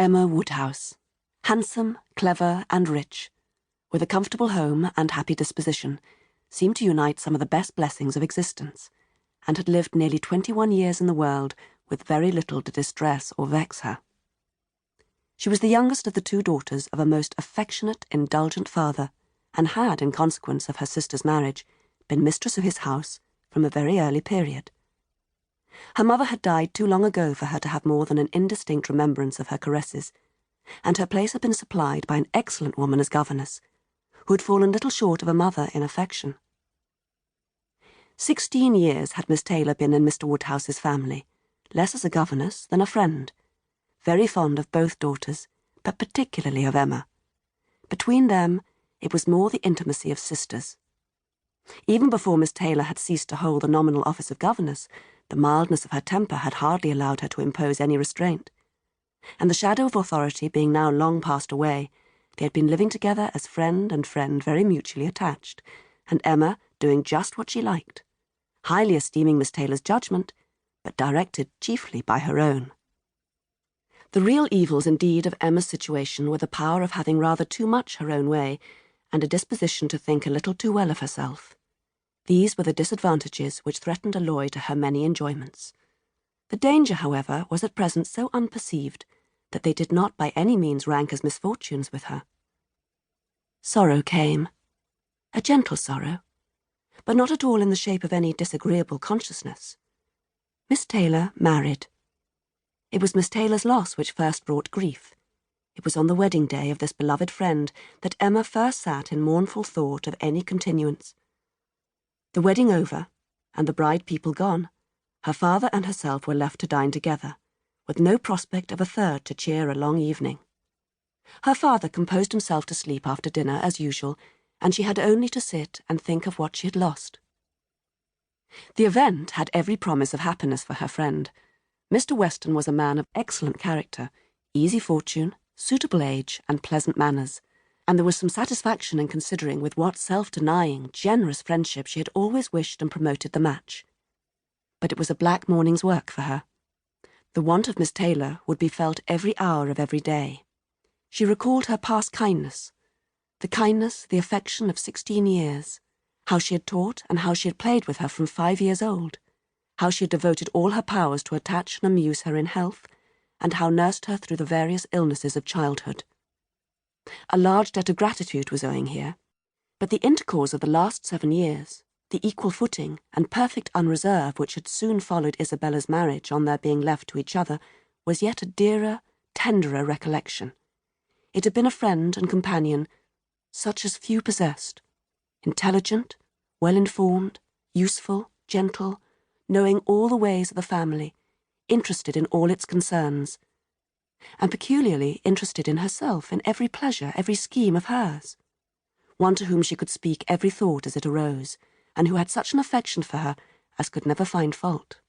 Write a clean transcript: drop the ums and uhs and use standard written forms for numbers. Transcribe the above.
Emma Woodhouse, handsome, clever, and rich, with a comfortable home and happy disposition, seemed to unite some of the best blessings of existence, and had lived nearly 21 years in the world with very little to distress or vex her. She was the youngest of the 2 daughters of a most affectionate, indulgent father, and had, in consequence of her sister's marriage, been mistress of his house from a very early period. Her mother had died too long ago for her to have more than an indistinct remembrance of her caresses, and her place had been supplied by an excellent woman as governess, who had fallen little short of a mother in affection. 16 years had Miss Taylor been in Mr. Woodhouse's family, less as a governess than a friend, very fond of both daughters, but particularly of Emma. Between them, it was more the intimacy of sisters. Even before Miss Taylor had ceased to hold the nominal office of governess, the mildness of her temper had hardly allowed her to impose any restraint, and the shadow of authority being now long passed away, they had been living together as friend and friend very mutually attached, and Emma doing just what she liked, highly esteeming Miss Taylor's judgment, but directed chiefly by her own. The real evils indeed of Emma's situation were the power of having rather too much her own way, and a disposition to think a little too well of herself. These were the disadvantages which threatened alloy to her many enjoyments. The danger, however, was at present so unperceived that they did not by any means rank as misfortunes with her. Sorrow came, a gentle sorrow, but not at all in the shape of any disagreeable consciousness. Miss Taylor married. It was Miss Taylor's loss which first brought grief. It was on the wedding day of this beloved friend that Emma first sat in mournful thought of any continuance. The wedding over, and the bride people gone, her father and herself were left to dine together, with no prospect of a third to cheer a long evening. Her father composed himself to sleep after dinner as usual, and she had only to sit and think of what she had lost. The event had every promise of happiness for her friend. Mr. Weston was a man of excellent character, easy fortune, suitable age, and pleasant manners, and there was some satisfaction in considering with what self-denying, generous friendship she had always wished and promoted the match. But it was a black morning's work for her. The want of Miss Taylor would be felt every hour of every day. She recalled her past kindness, the affection of 16 years, how she had taught and how she had played with her from 5 years old, how she had devoted all her powers to attach and amuse her in health, and how nursed her through the various illnesses of childhood. A large debt of gratitude was owing here, but the intercourse of the last 7 years, the equal footing and perfect unreserve which had soon followed Isabella's marriage on their being left to each other, was yet a dearer, tenderer recollection. It had been a friend and companion such as few possessed, intelligent, well-informed, useful, gentle, knowing all the ways of the family, interested in all its concerns, and peculiarly interested in herself, in every pleasure, every scheme of hers. One to whom she could speak every thought as it arose, and who had such an affection for her as could never find fault.